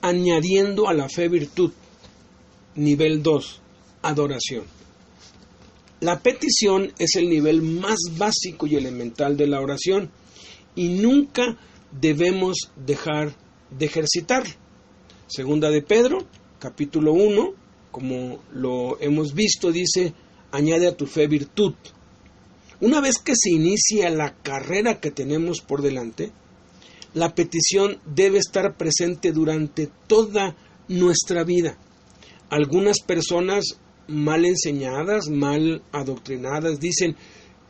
añadiendo a la fe virtud. Nivel 2, adoración. La petición es el nivel más básico y elemental de la oración y nunca debemos dejar de ejercitarlo. Segunda de Pedro, capítulo 1, como lo hemos visto, dice, añade a tu fe virtud. Una vez que se inicia la carrera que tenemos por delante, la petición debe estar presente durante toda nuestra vida. Algunas personas mal enseñadas, mal adoctrinadas, dicen,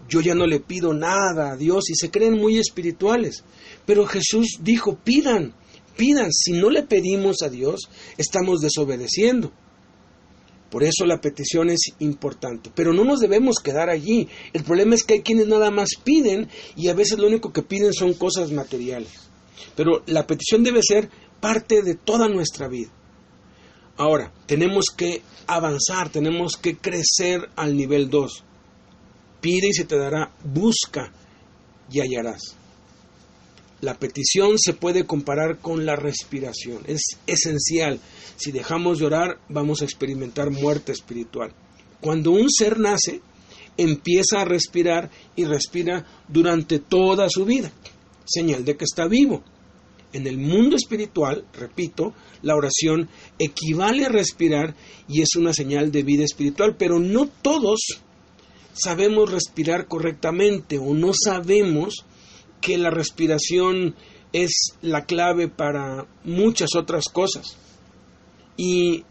yo ya no le pido nada a Dios, y se creen muy espirituales. Pero Jesús dijo, pidan, si no le pedimos a Dios, estamos desobedeciendo. Por eso la petición es importante, pero no nos debemos quedar allí. El problema es que hay quienes nada más piden, y a veces lo único que piden son cosas materiales. Pero la petición debe ser parte de toda nuestra vida. Ahora, tenemos que avanzar, tenemos que crecer al nivel 2. Pide y se te dará, busca y hallarás. La petición se puede comparar con la respiración, es esencial. Si dejamos de orar, vamos a experimentar muerte espiritual. Cuando un ser nace, empieza a respirar y respira durante toda su vida, señal de que está vivo. En el mundo espiritual, repito, la oración equivale a respirar y es una señal de vida espiritual, pero no todos sabemos respirar correctamente o no sabemos que la respiración es la clave para muchas otras cosas. Y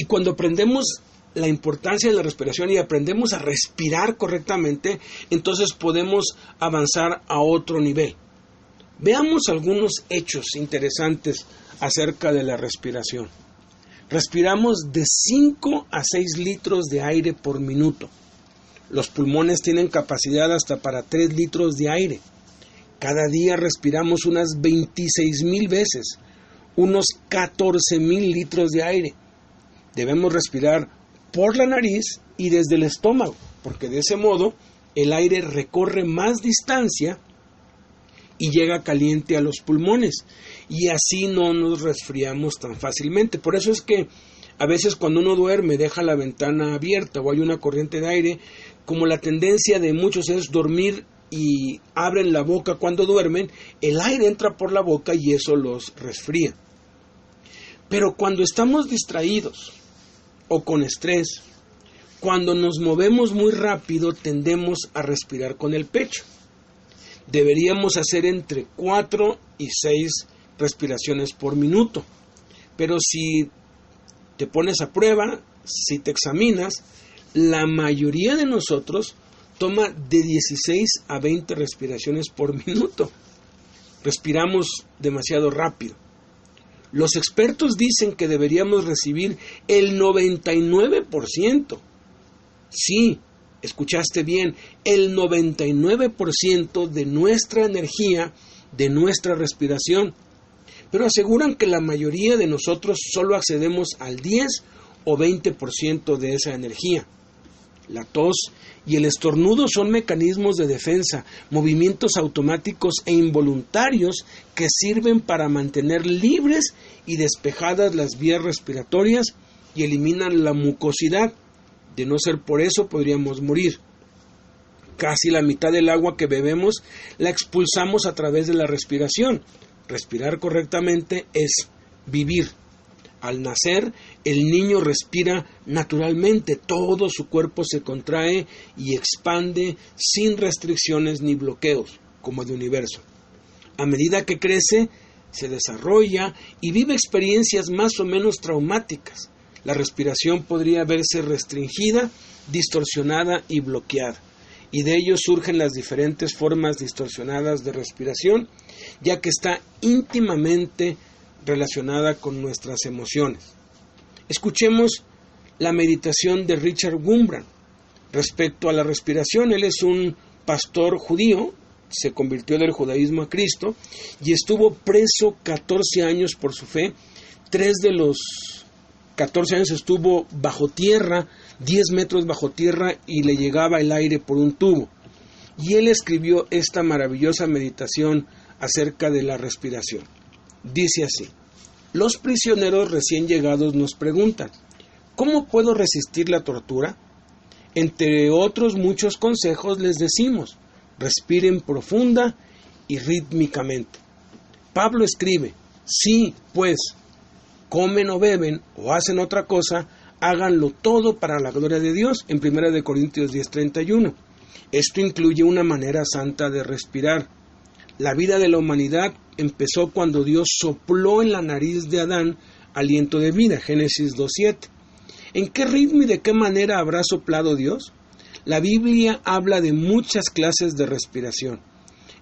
cuando aprendemos la importancia de la respiración y aprendemos a respirar correctamente, entonces podemos avanzar a otro nivel. Veamos algunos hechos interesantes acerca de la respiración. Respiramos de 5 a 6 litros de aire por minuto. Los pulmones tienen capacidad hasta para 3 litros de aire. Cada día respiramos unas 26,000 veces, unos 14,000 litros de aire. Debemos respirar por la nariz y desde el estómago, porque de ese modo el aire recorre más distancia y llega caliente a los pulmones, y así no nos resfriamos tan fácilmente. Por eso es que a veces cuando uno duerme deja la ventana abierta o hay una corriente de aire, como la tendencia de muchos es dormir y abren la boca cuando duermen, el aire entra por la boca y eso los resfría. Pero cuando estamos distraídos o con estrés, cuando nos movemos muy rápido, tendemos a respirar con el pecho. Deberíamos hacer entre 4 y 6 respiraciones por minuto. Pero si te pones a prueba, si te examinas, la mayoría de nosotros toma de 16 a 20 respiraciones por minuto. Respiramos demasiado rápido. Los expertos dicen que deberíamos recibir el 99%. Sí, escuchaste bien, el 99% de nuestra energía, de nuestra respiración. Pero aseguran que la mayoría de nosotros solo accedemos al 10 o 20% de esa energía. La tos y el estornudo son mecanismos de defensa, movimientos automáticos e involuntarios que sirven para mantener libres y despejadas las vías respiratorias y eliminan la mucosidad. De no ser por eso, podríamos morir. Casi la mitad del agua que bebemos la expulsamos a través de la respiración. Respirar correctamente es vivir. Al nacer, el niño respira naturalmente, todo su cuerpo se contrae y expande sin restricciones ni bloqueos, como de universo. A medida que crece, se desarrolla y vive experiencias más o menos traumáticas. La respiración podría verse restringida, distorsionada y bloqueada. Y de ello surgen las diferentes formas distorsionadas de respiración, ya que está íntimamente relacionada con nuestras emociones. Escuchemos la meditación de Richard Wurmbrand respecto a la respiración. Él es un pastor judío, se convirtió del judaísmo a Cristo y estuvo preso 14 años por su fe. 3 de los 14 años estuvo bajo tierra, 10 metros bajo tierra, y le llegaba el aire por un tubo. Y él escribió esta maravillosa meditación acerca de la respiración. Dice así: los prisioneros recién llegados nos preguntan, ¿cómo puedo resistir la tortura? Entre otros muchos consejos les decimos, respiren profunda y rítmicamente. Pablo escribe, sí, pues, comen o beben o hacen otra cosa, háganlo todo para la gloria de Dios, en 1 Corintios 10:31. Esto incluye una manera santa de respirar. La vida de la humanidad empezó cuando Dios sopló en la nariz de Adán aliento de vida, Génesis 2:7. ¿En qué ritmo y de qué manera habrá soplado Dios? La Biblia habla de muchas clases de respiración.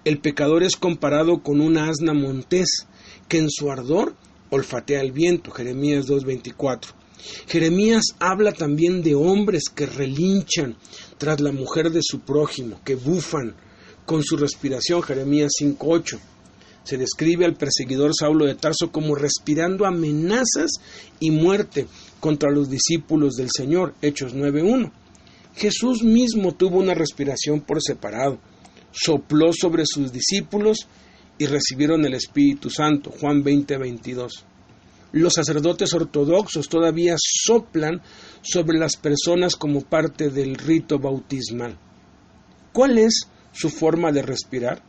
El pecador es comparado con una asna montés, que en su ardor olfatea el viento, Jeremías 2:24. Jeremías habla también de hombres que relinchan tras la mujer de su prójimo, que bufan con su respiración, Jeremías 5:8. Se describe al perseguidor Saulo de Tarso como respirando amenazas y muerte contra los discípulos del Señor, Hechos 9:1. Jesús mismo tuvo una respiración por separado, sopló sobre sus discípulos y recibieron el Espíritu Santo, Juan 20:22. Los sacerdotes ortodoxos todavía soplan sobre las personas como parte del rito bautismal. ¿Cuál es su forma de respirar?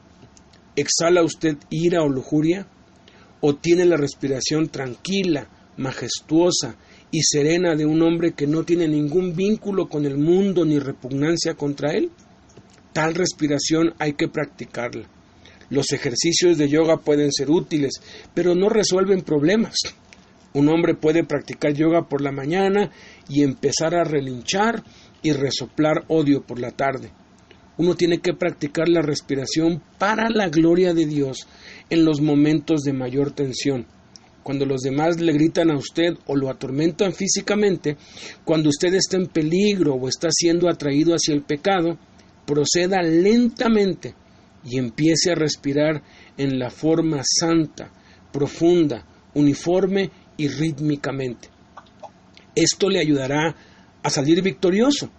¿Exhala usted ira o lujuria? ¿O tiene la respiración tranquila, majestuosa y serena de un hombre que no tiene ningún vínculo con el mundo ni repugnancia contra él? Tal respiración hay que practicarla. Los ejercicios de yoga pueden ser útiles, pero no resuelven problemas. Un hombre puede practicar yoga por la mañana y empezar a relinchar y resoplar odio por la tarde. Uno tiene que practicar la respiración para la gloria de Dios en los momentos de mayor tensión. Cuando los demás le gritan a usted o lo atormentan físicamente, cuando usted está en peligro o está siendo atraído hacia el pecado, proceda lentamente y empiece a respirar en la forma santa, profunda, uniforme y rítmicamente. Esto le ayudará a salir victorioso.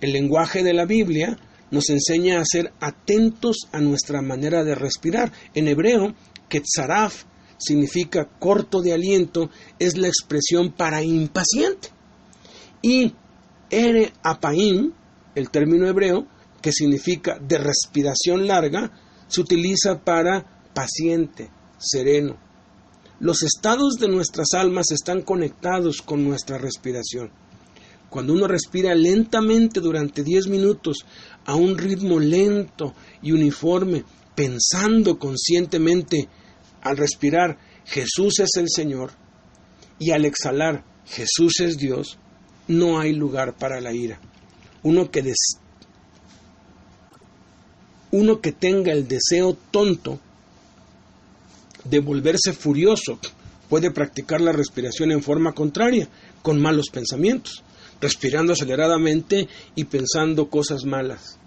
El lenguaje de la Biblia nos enseña a ser atentos a nuestra manera de respirar. En hebreo, ketzaraf significa corto de aliento, es la expresión para impaciente. Y ere apaim, el término hebreo, que significa de respiración larga, se utiliza para paciente, sereno. Los estados de nuestras almas están conectados con nuestra respiración. Cuando uno respira lentamente durante 10 minutos a un ritmo lento y uniforme, pensando conscientemente al respirar Jesús es el Señor y al exhalar Jesús es Dios, no hay lugar para la ira. Uno que tenga el deseo tonto de volverse furioso puede practicar la respiración en forma contraria, con malos pensamientos, respirando aceleradamente y pensando cosas malas.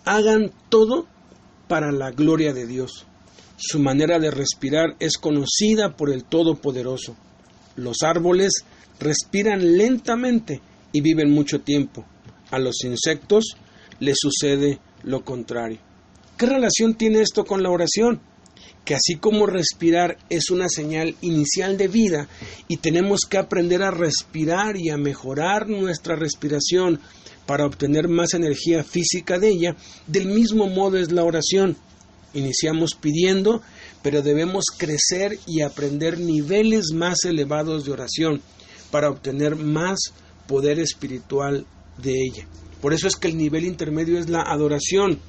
Hagan todo para la gloria de Dios. Su manera de respirar es conocida por el Todopoderoso. Los árboles respiran lentamente y viven mucho tiempo. A los insectos les sucede lo contrario. ¿Qué relación tiene esto con la oración? Que así como respirar es una señal inicial de vida y tenemos que aprender a respirar y a mejorar nuestra respiración para obtener más energía física de ella, del mismo modo es la oración. Iniciamos pidiendo, pero debemos crecer y aprender niveles más elevados de oración para obtener más poder espiritual de ella. Por eso es que el nivel intermedio es la adoración.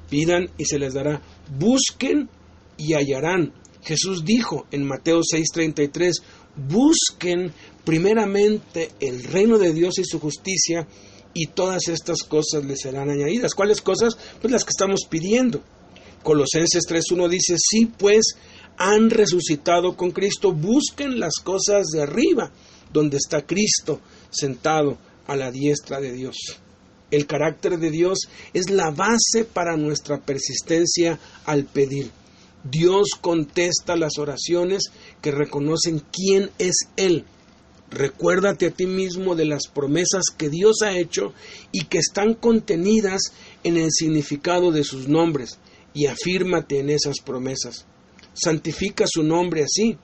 Pidan y se les dará. Busquen y hallarán. Jesús dijo en Mateo 6:33, busquen primeramente el reino de Dios y su justicia y todas estas cosas les serán añadidas. ¿Cuáles cosas? Pues las que estamos pidiendo. Colosenses 3:1 dice, sí, pues han resucitado con Cristo, busquen las cosas de arriba, donde está Cristo sentado a la diestra de Dios. El carácter de Dios es la base para nuestra persistencia al pedir. Dios contesta las oraciones que reconocen quién es Él. Recuérdate a ti mismo de las promesas que Dios ha hecho y que están contenidas en el significado de sus nombres. y afírmate en esas promesas. Santifica su nombre así.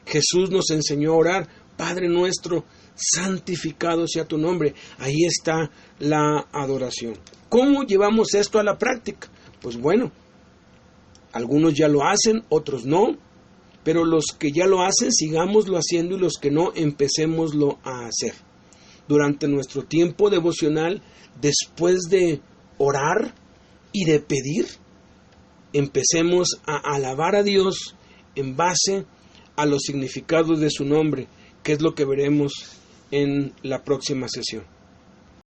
Jesús nos enseñó a orar, Padre nuestro, santificado sea tu nombre. Ahí está la adoración. ¿Cómo llevamos esto a la práctica? Pues bueno, algunos ya lo hacen, otros no, pero los que ya lo hacen, sigámoslo haciendo, y los que no, empecémoslo a hacer. Durante nuestro tiempo devocional, después de orar y de pedir, empecemos a alabar a Dios en base a los significados de su nombre, que es lo que veremos en la próxima sesión.